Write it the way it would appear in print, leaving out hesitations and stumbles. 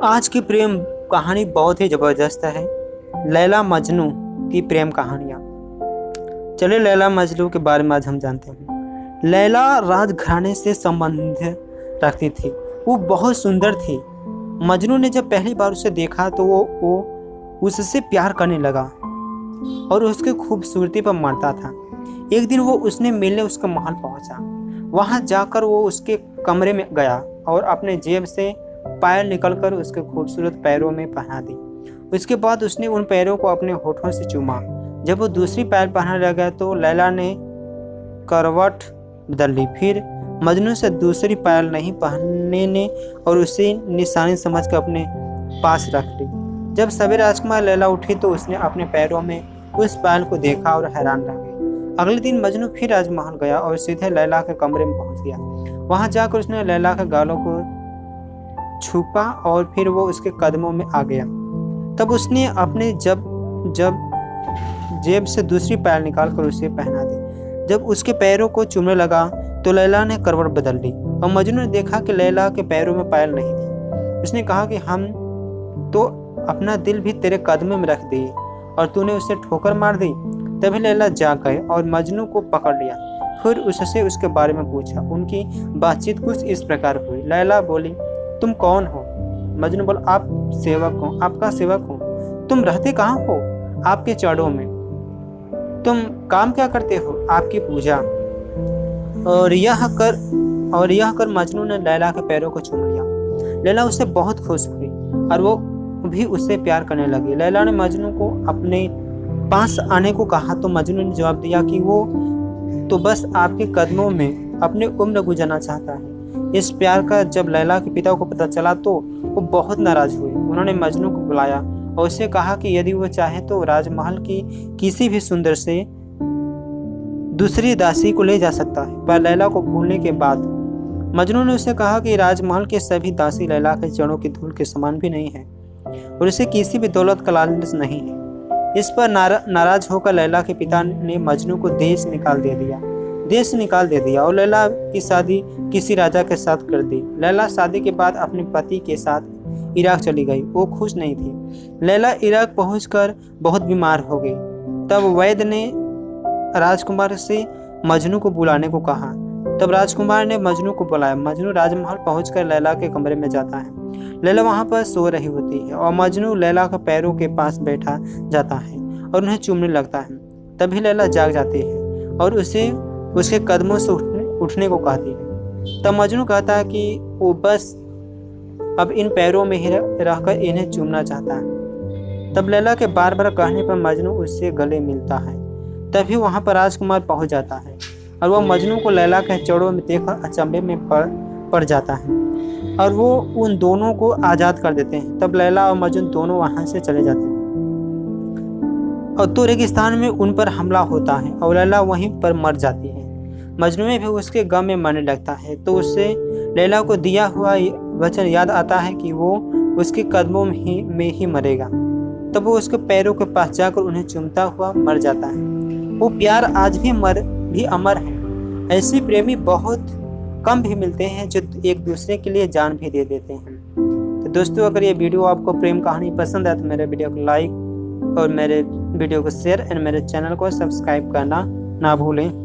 आज की प्रेम कहानी बहुत ही ज़बरदस्त है। लैला मजनू की प्रेम कहानियाँ। चलिए लैला मजनू के बारे में आज हम जानते हैं। लैला राजघराने से संबंध रखती थी। वो बहुत सुंदर थी। मजनू ने जब पहली बार उसे देखा तो वो उससे प्यार करने लगा और उसकी खूबसूरती पर मरता था। एक दिन वो उसने मिलने उसका महल पहुंचा। वहां जाकर वो उसके कमरे में गया और अपने जेब से पायल निकलकर उसके खूबसूरत पैरों में पहना दी। उसके बाद उसने उन पैरों को अपने होठों से चूमा। जब वो दूसरी पायल पहनने लगा तो लैला ने करवट बदल ली। फिर मजनू से दूसरी पायल नहीं पहनने ने और उसे निशानी समझकर अपने पास रख ली। जब सवेरे राजकुमार लैला उठी तो उसने अपने पैरों में उस पायल को देखा और हैरान रह गई। अगले दिन मजनू फिर राजमहल गया और सीधे लैला के कमरे में पहुंच गया। वहां जाकर उसने लैला के गालों को छुपा और फिर वो उसके कदमों में आ गया। तब उसने अपने जेब से दूसरी पायल निकालकर उसे पहना दी। जब उसके पैरों को चूमने लगा तो लैला ने करवट बदल ली और मजनू ने देखा कि लैला के पैरों में पायल नहीं थी। उसने कहा कि हम तो अपना दिल भी तेरे कदमों में रख दिए और तूने उसे ठोकर मार दी। तभी लैला जाग गए और मजनू को पकड़ लिया। फिर उससे उसके बारे में पूछा। उनकी बातचीत कुछ इस प्रकार हुई। लैला बोली, तुम कौन हो? मजनू बोला, आप सेवक हो, आपका सेवक हो। तुम रहते कहाँ हो? आपके चरणों में। तुम काम क्या करते हो? आपकी पूजा। और यह कर मजनू ने लैला के पैरों को चूम लिया। लैला उससे बहुत खुश हुई और वो भी उससे प्यार करने लगी। लैला ने मजनू को अपने पास आने को कहा तो मजनू ने जवाब दिया कि वो तो बस आपके कदमों में अपनी उम्र गुजारना चाहता है। इस प्यार का जब लैला के पिता को पता चला तो वो बहुत नाराज हुए। उन्होंने मजनू को बुलाया और उससे कहा कि यदि वो चाहे तो राजमहल की किसी भी सुंदर से दूसरी दासी को ले जा सकता है। पर लैला को भूलने के बाद मजनू ने उससे कहा कि राजमहल के सभी दासी लैला के चरणों की धूल के समान भी नहीं है और उसे किसी भी दौलत का लालच नहीं है। इस पर नाराज होकर लैला के पिता ने मजनू को देश निकाल दे दिया और लैला की शादी किसी राजा के साथ कर दी। लैला शादी के बाद अपने पति के साथ इराक चली गई। वो खुश नहीं थी। लैला इराक पहुंचकर बहुत बीमार हो गई। तब वैद्य ने राजकुमार से मजनू को बुलाने को कहा। तब राजकुमार ने मजनू को बुलाया। मजनू राजमहल पहुंचकर लैला के कमरे में जाता है। लैला वहां पर सो रही होती है और मजनू लैला के पैरों के पास बैठा जाता है और उन्हें चूमने लगता है। तभी लैला जाग जाती है और उसे उसके कदमों से उठने को कहती है। तब मजनू कहता है कि वो बस अब इन पैरों में ही रहकर इन्हें चूमना चाहता है। तब लैला के बार बार कहने पर मजनू उससे गले मिलता है। तभी वहां पर राजकुमार पहुंच जाता है और वह मजनू को लैला के चरणों में देखकर अचंभे में पड़ जाता है और वो उन दोनों को आज़ाद कर देते हैं। तब लैला और मजनू दोनों वहां से चले जाते हैं और तो रेगिस्तान में उन पर हमला होता है और लैला वहीं पर मर जाती है। मजनू भी उसके गम में मरने लगता है तो उससे लैला को दिया हुआ वचन याद आता है कि वो उसके कदमों में ही मरेगा। तब वो उसके पैरों के पास जाकर उन्हें चूमता हुआ मर जाता है। वो प्यार आज भी अमर है। ऐसे प्रेमी बहुत कम भी मिलते हैं जो एक दूसरे के लिए जान भी दे देते हैं। तो दोस्तों, अगर ये वीडियो आपको प्रेम कहानी पसंद आए तो मेरे वीडियो को लाइक और मेरे वीडियो को शेयर एंड मेरे चैनल को सब्सक्राइब करना ना भूलें।